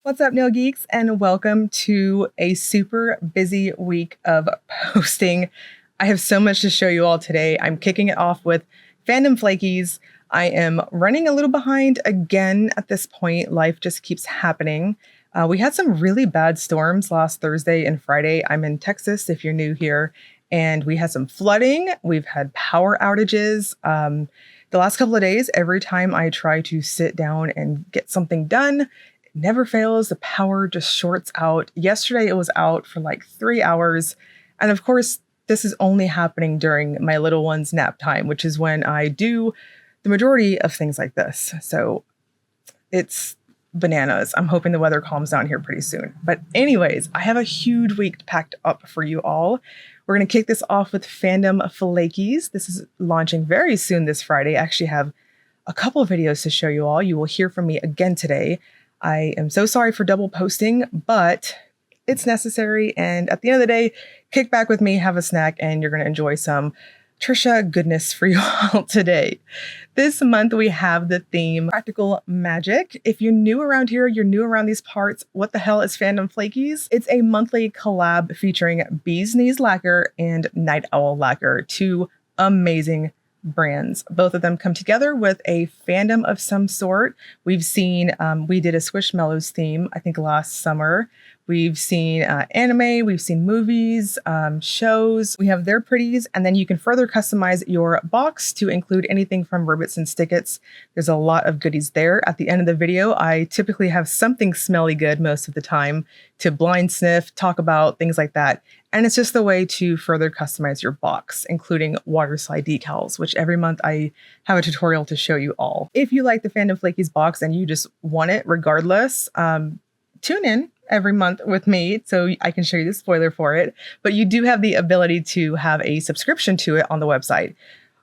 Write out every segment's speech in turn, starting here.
What's up, Nail Geeks, and welcome to a super busy week of posting. I have so much to show you all today. I'm kicking it off with Fandom Flakies. I am running a little behind again at this point. Life just keeps happening. We had some really bad storms last Thursday and Friday. I'm in Texas, if you're new here, and we had some flooding. We've had power outages. The last couple of days, every time I try to sit down and get something done, it never fails. The power just shorts out. Yesterday, it was out for like 3 hours. And of course, this is only happening during my little one's nap time, which is when I do the majority of things like this. So it's bananas. I'm hoping the weather calms down here pretty soon. But anyways, I have a huge week packed up for you all. We're going to kick this off with Fandom Flakies. This is launching very soon this Friday. I actually have a couple of videos to show you all. You will hear from me again today. I am so sorry for double posting, but it's necessary. And at the end of the day, kick back with me, have a snack, and you're going to enjoy some Trisha goodness for you all today. This month we have the theme Practical Magic. If you're new around here, you're new around these parts, what the hell is Fandom Flakies? It's a monthly collab featuring Bee's Knees Lacquer and Night Owl Lacquer, two amazing brands. Both of them come together with a fandom of some sort. We've seen, we did a Squishmallows theme, I think last summer. We've seen anime, we've seen movies, shows. We have their pretties, and then you can further customize your box to include anything from Ribbits and Stickits. There's a lot of goodies there. At the end of the video, I typically have something smelly good most of the time to blind sniff, talk about, things like that. And it's just a way to further customize your box, including Waterslide decals, which every month I have a tutorial to show you all. If you like the Fandom Flakies box and you just want it regardless, tune in every month with me so I can show you the spoiler for it. But you do have the ability to have a subscription to it on the website.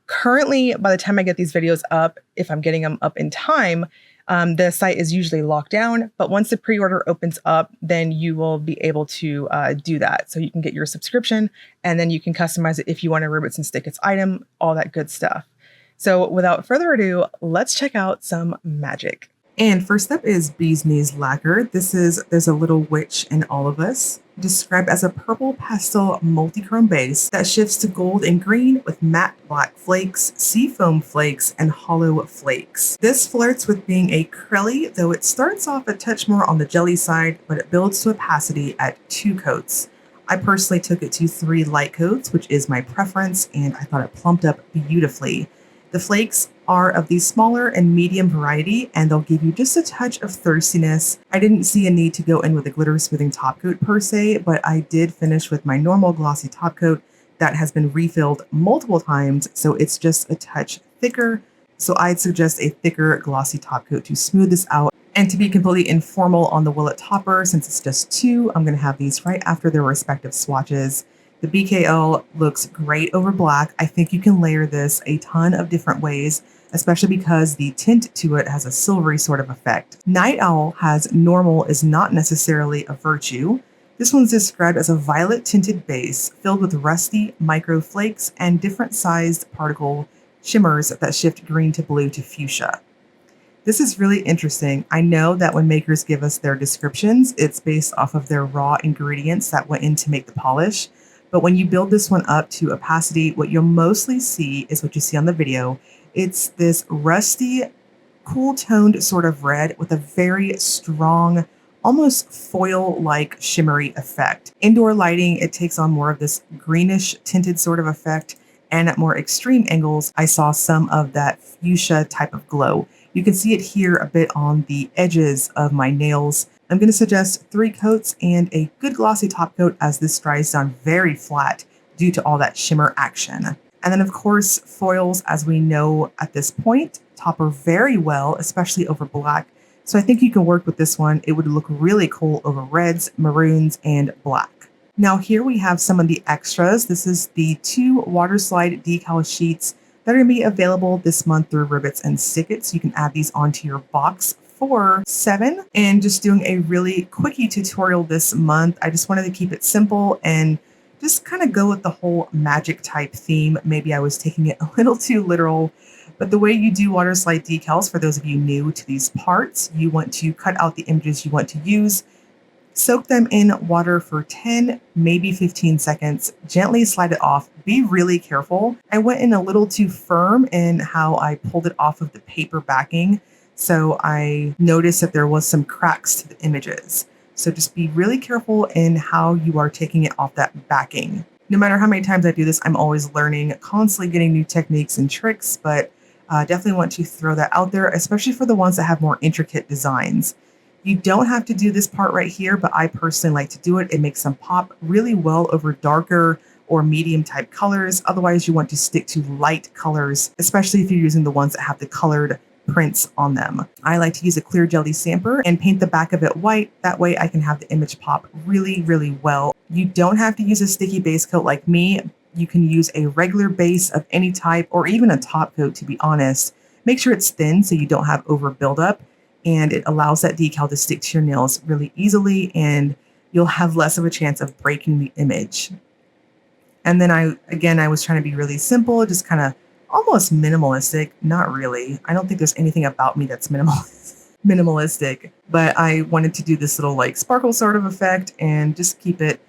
Currently, by the time I get these videos up, if I'm getting them up in time, the site is usually locked down. But once the pre-order opens up, then you will be able to do that. So you can get your subscription and then you can customize it if you want a Ribbits and Stickits item, all that good stuff. So without further ado, let's check out some magic. And first up is Bee's Knees Lacquer. There's a little witch in all of us, described as a purple pastel multi-chrome base that shifts to gold and green with matte black flakes, seafoam flakes, and hollow flakes. This flirts with being acrylic, though it starts off a touch more on the jelly side, but it builds to opacity at 2 coats. I personally took it to 3 light coats, which is my preference, and I thought it plumped up beautifully. The flakes are of the smaller and medium variety, and they'll give you just a touch of thirstiness. I didn't see a need to go in with a glitter smoothing top coat per se, but I did finish with my normal glossy top coat that has been refilled multiple times, so it's just a touch thicker. So I'd suggest a thicker glossy top coat to smooth this out. And to be completely informal on the willet topper, since it's just 2, I'm going to have these right after their respective swatches. The BKL looks great over black. I think you can layer this a ton of different ways, especially because the tint to it has a silvery sort of effect. Night Owl has normal is not necessarily a virtue. This one's described as a violet tinted base filled with rusty micro flakes and different sized particle shimmers that shift green to blue to fuchsia. This is really interesting. I know that when makers give us their descriptions, it's based off of their raw ingredients that went in to make the polish. But when you build this one up to opacity, what you'll mostly see is what you see on the video. It's this rusty, cool-toned sort of red with a very strong, almost foil-like shimmery effect. Indoor lighting, it takes on more of this greenish tinted sort of effect, and at more extreme angles, I saw some of that fuchsia type of glow. You can see it here a bit on the edges of my nails. I'm going to suggest 3 coats and a good glossy top coat, as this dries down very flat due to all that shimmer action. And then of course, foils, as we know at this point, topper very well, especially over black. So I think you can work with this one. It would look really cool over reds, maroons, and black. Now here we have some of the extras. This is the 2 Waterslide decal sheets that are going to be available this month through Ribbits and Stickits. You can add these onto your box for $7. And just doing a really quickie tutorial this month. I just wanted to keep it simple and just kind of go with the whole magic type theme. Maybe I was taking it a little too literal, But the way you do Waterslide decals, for those of you new to these parts, you want to cut out the images you want to use, soak them in water for 10, maybe 15 seconds, gently slide it off. Be really careful. I went in a little too firm in how I pulled it off of the paper backing, so I noticed that there was some cracks to the images. So just be really careful in how you are taking it off that backing. No matter how many times I do this, I'm always learning, constantly getting new techniques and tricks, but definitely want to throw that out there, especially for the ones that have more intricate designs. You don't have to do this part right here, but I personally like to do it. It makes them pop really well over darker or medium type colors. Otherwise, you want to stick to light colors, especially if you're using the ones that have the colored prints on them. I like to use a clear jelly stamper and paint the back of it white. That way I can have the image pop really, really well. You don't have to use a sticky base coat like me. You can use a regular base of any type or even a top coat, to be honest. Make sure it's thin so you don't have over buildup, and it allows that decal to stick to your nails really easily, and you'll have less of a chance of breaking the image. And then I was trying to be really simple, just kind of almost minimalistic. Not really. I don't think there's anything about me that's minimalistic, but I wanted to do this little like sparkle sort of effect and just keep it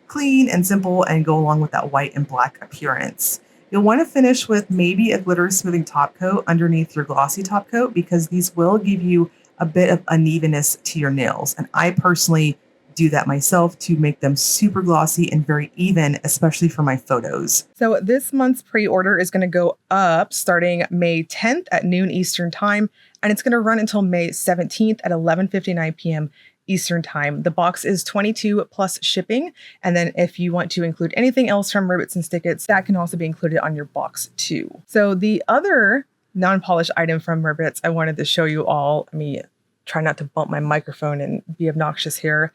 clean and simple and go along with that white and black appearance. You'll want to finish with maybe a glitter smoothing top coat underneath your glossy top coat, because these will give you a bit of unevenness to your nails. And I personally do that myself to make them super glossy and very even, especially for my photos. So this month's pre-order is going to go up starting May 10th at noon Eastern time, and it's going to run until May 17th at 11:59 p.m. Eastern time. The box is $22 plus shipping. And then if you want to include anything else from Ribbits and Stickits, that can also be included on your box too. So the other non-polished item from Ribbits I wanted to show you all, let me try not to bump my microphone and be obnoxious here,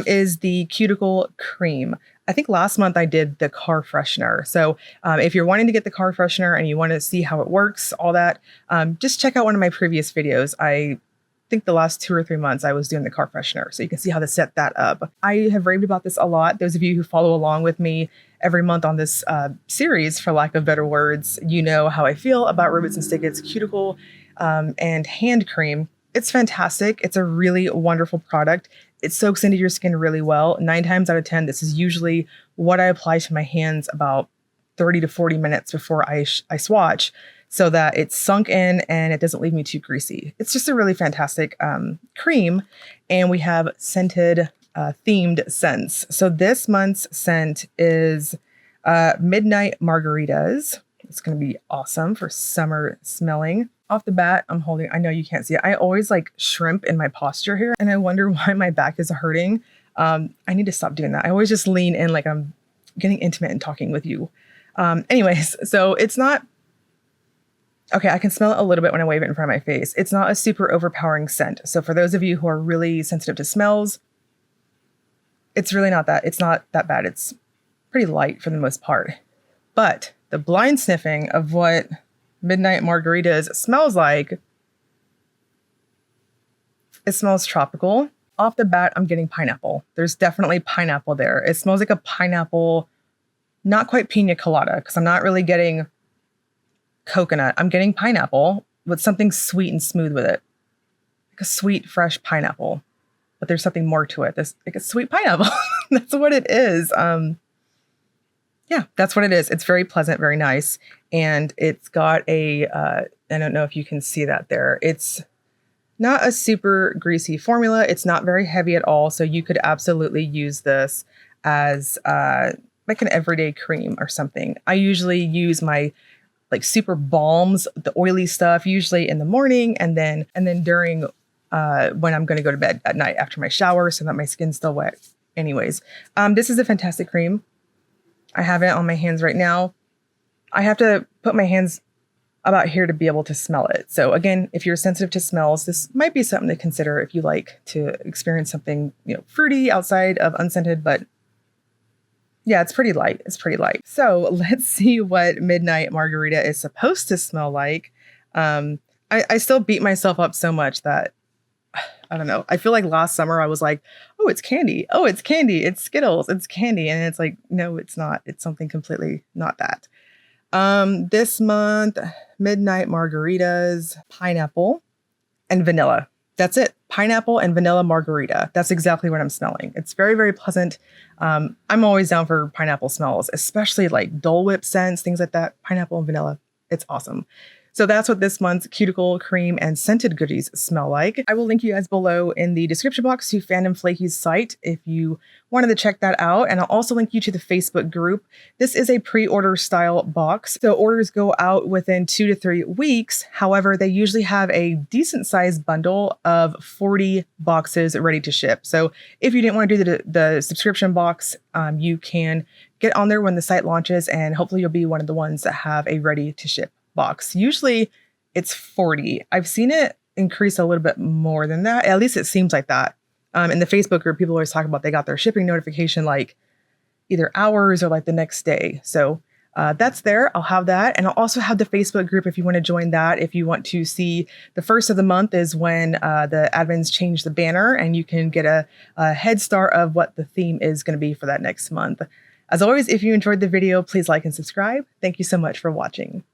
is the cuticle cream. I think last month I did the car freshener. So if you're wanting to get the car freshener and you want to see how it works, all that, just check out one of my previous videos. I think the last 2 or 3 months I was doing the car freshener, so you can see how to set that up. I have raved about this a lot. Those of you who follow along with me every month on this series, for lack of better words, you know how I feel about Ribbits and Stickits cuticle and hand cream. It's fantastic. It's a really wonderful product. It soaks into your skin really well. 9 times out of 10, this is usually what I apply to my hands about 30 to 40 minutes before I swatch, so that it's sunk in and it doesn't leave me too greasy. It's just a really fantastic cream. And we have scented themed scents. So this month's scent is Midnight Margaritas. It's going to be awesome for summer smelling. Off the bat, I know you can't see it. I always like shrimp in my posture here, and I wonder why my back is hurting. I need to stop doing that. I always just lean in like I'm getting intimate and talking with you. Anyways, so it's not, okay, I can smell it a little bit when I wave it in front of my face. It's not a super overpowering scent. So for those of you who are really sensitive to smells, it's really not that. It's not that bad. It's pretty light for the most part. But the blind sniffing of what Midnight Margaritas smells like, it smells tropical. Off the bat, I'm getting pineapple. There's definitely pineapple there. It smells like a pineapple, not quite pina colada, because I'm not really getting coconut. I'm getting pineapple with something sweet and smooth with it. Like a sweet, fresh pineapple. But there's something more to it. There's like a sweet pineapple. That's what it is. Yeah, that's what it is. It's very pleasant, very nice. And it's got a, I don't know if you can see that there. It's not a super greasy formula. It's not very heavy at all. So you could absolutely use this as like an everyday cream or something. I usually use my like super balms, the oily stuff, usually in the morning, and then during when I'm going to go to bed at night after my shower, so that my skin's still wet. Anyways, this is a fantastic cream. I have it on my hands right now. I have to put my hands about here to be able to smell it. So again, if you're sensitive to smells, this might be something to consider if you like to experience something, fruity outside of unscented, but yeah, it's pretty light. It's pretty light. So let's see what Midnight Margarita is supposed to smell like. I still beat myself up so much that I don't know. I feel like last summer I was like, oh, it's candy. Oh, it's candy. It's Skittles. It's candy. And it's like, no, it's not. It's something completely not that. This month, midnight margaritas, pineapple, and vanilla. That's it. Pineapple and vanilla margarita. That's exactly what I'm smelling. It's very, very pleasant. I'm always down for pineapple smells, especially like Dole Whip scents, things like that. Pineapple and vanilla. It's awesome. So that's what this month's cuticle, cream, and scented goodies smell like. I will link you guys below in the description box to Fandom Flakies' site if you wanted to check that out. And I'll also link you to the Facebook group. This is a pre-order style box. So orders go out within 2 to 3 weeks. However, they usually have a decent sized bundle of 40 boxes ready to ship. So if you didn't want to do the subscription box, you can get on there when the site launches, and hopefully you'll be one of the ones that have a ready to ship box. Usually it's 40. I've seen it increase a little bit more than that. At least it seems like that. In the Facebook group, people always talk about they got their shipping notification like either hours or like the next day. So that's there. I'll have that. And I'll also have the Facebook group if you want to join that. If you want to see the first of the month is when the admins change the banner, and you can get a head start of what the theme is going to be for that next month. As always, if you enjoyed the video, please like and subscribe. Thank you so much for watching.